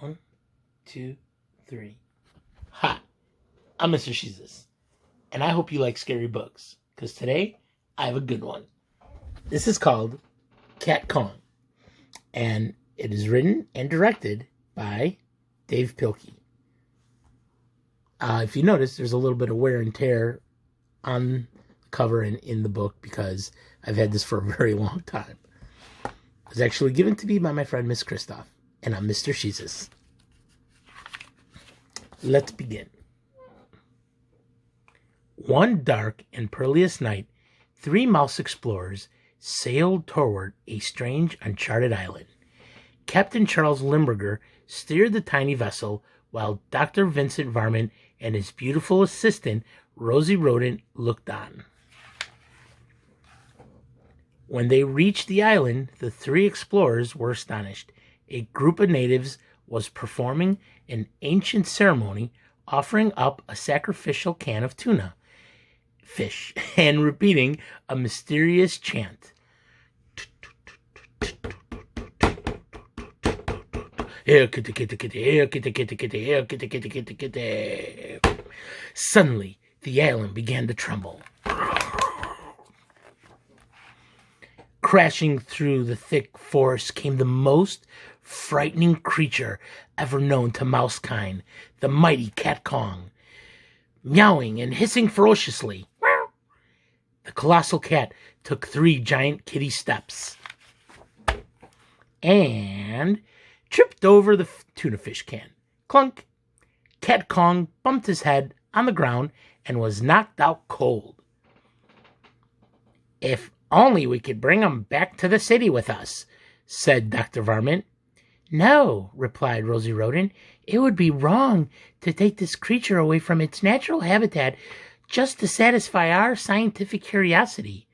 1, 2, 3. Hi, I'm Mr. Jesus, and I hope you like scary books, because today I have a good one. This is called Cat Kong, and it is written and directed by Dave Pilkey. If you notice, there's a little bit of wear and tear on the cover and in the book because I've had this for a very long time. It was actually given to me by my friend Miss Christoph, and I'm Mr. Jesus. Let's begin. One dark and perilous night, 3 mouse explorers sailed toward a strange, uncharted island. Captain Charles Limburger steered the tiny vessel, while Dr. Vincent Varmint and his beautiful assistant, Rosie Rodent, looked on. When they reached the island, the 3 explorers were astonished. A group of natives was performing an ancient ceremony, offering up a sacrificial can of tuna fish and repeating a mysterious chant. Suddenly, the island began to tremble. Crashing through the thick forest came the most frightening creature ever known to mousekind, the mighty Cat Kong. Meowing and hissing ferociously, the colossal cat took 3 giant kitty steps and tripped over the tuna fish can. Clunk! Cat Kong bumped his head on the ground and was knocked out cold. "If only we could bring him back to the city with us," said Dr. Varmint. "No," replied Rosie Rodent. "It would be wrong to take this creature away from its natural habitat just to satisfy our scientific curiosity."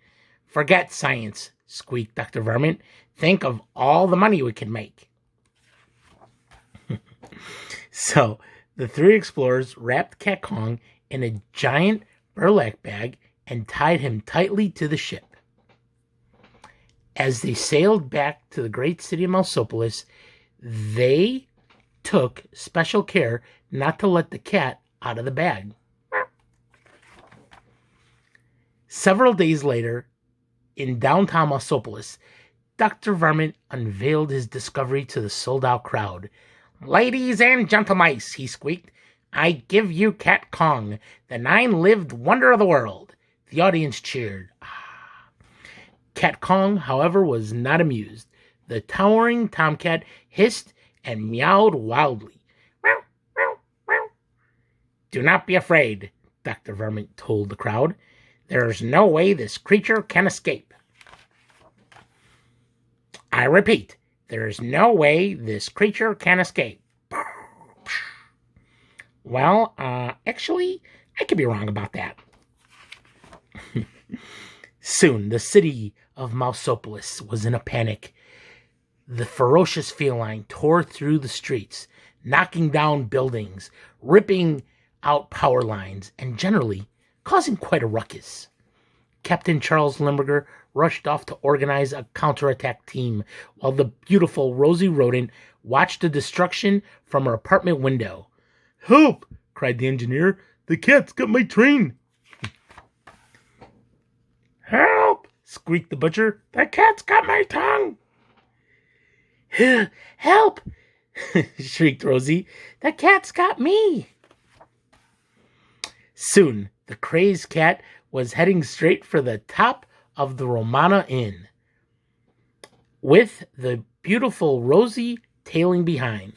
"Forget science," squeaked Dr. Varmint. "Think of all the money we could make." So the 3 explorers wrapped Cat Kong in a giant burlap bag and tied him tightly to the ship. As they sailed back to the great city of Mousopolis, they took special care not to let the cat out of the bag. Several days later, in downtown Mousopolis, Dr. Varmint unveiled his discovery to the sold-out crowd. "Ladies and gentlemen," he squeaked, "I give you Cat Kong, the 9-lived wonder of the world." The audience cheered. Cat Kong, however, was not amused. The towering tomcat hissed and meowed wildly. "Meow, meow, meow." "Do not be afraid," Dr. Varmint told the crowd. "There's no way this creature can escape. I repeat, there's no way this creature can escape." "Well, actually, I could be wrong about that." Soon, the city of Mousopolis was in a panic. The ferocious feline tore through the streets, knocking down buildings, ripping out power lines, and generally causing quite a ruckus. Captain Charles Limburger rushed off to organize a counterattack team, while the beautiful Rosie Rodent watched the destruction from her apartment window. "Help!" cried the engineer. "The cat's got my train." "Help!" squeaked the butcher. "The cat's got my tongue." "Help!" shrieked Rosie. "The cat's got me." Soon, the crazed cat was heading straight for the top of the Romana Inn, with the beautiful Rosie tailing behind.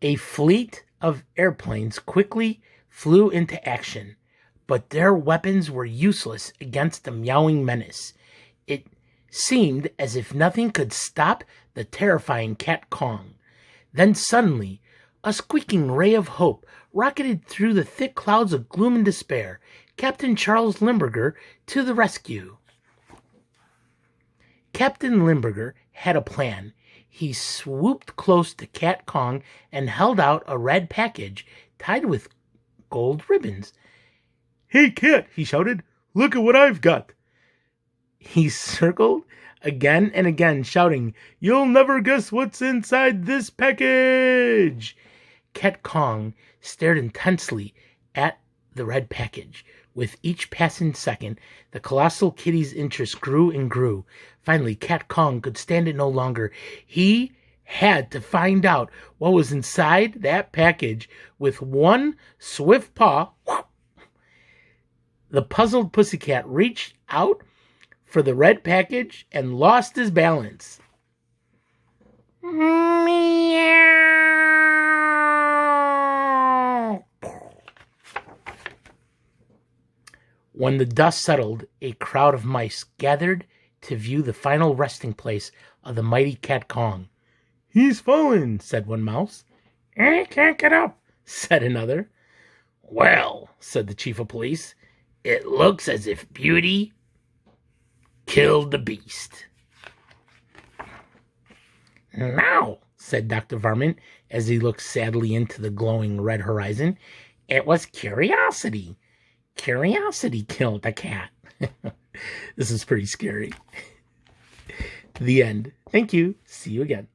A fleet of airplanes quickly flew into action, but their weapons were useless against the meowing menace. It seemed as if nothing could stop the terrifying Cat Kong. Then suddenly, a squeaking ray of hope rocketed through the thick clouds of gloom and despair. Captain Charles Limburger to the rescue. Captain Limburger had a plan. He swooped close to Cat Kong and held out a red package tied with gold ribbons. "Hey, Cat," he shouted, "look at what I've got." He circled again and again, shouting, "You'll never guess what's inside this package!" Cat Kong stared intensely at the red package. With each passing second, the colossal kitty's interest grew and grew. Finally, Cat Kong could stand it no longer. He had to find out what was inside that package. With one swift paw, the puzzled pussycat reached out for the red package and lost his balance. Meow. When the dust settled, a crowd of mice gathered to view the final resting place of the mighty Cat Kong. "He's fallen," said one mouse. "He can't get up," said another. "Well," said the chief of police, "it looks as if Beauty killed the beast." "No," said Dr. Varmint as he looked sadly into the glowing red horizon. "It was curiosity. Curiosity killed the cat." This is pretty scary. The end. Thank you. See you again.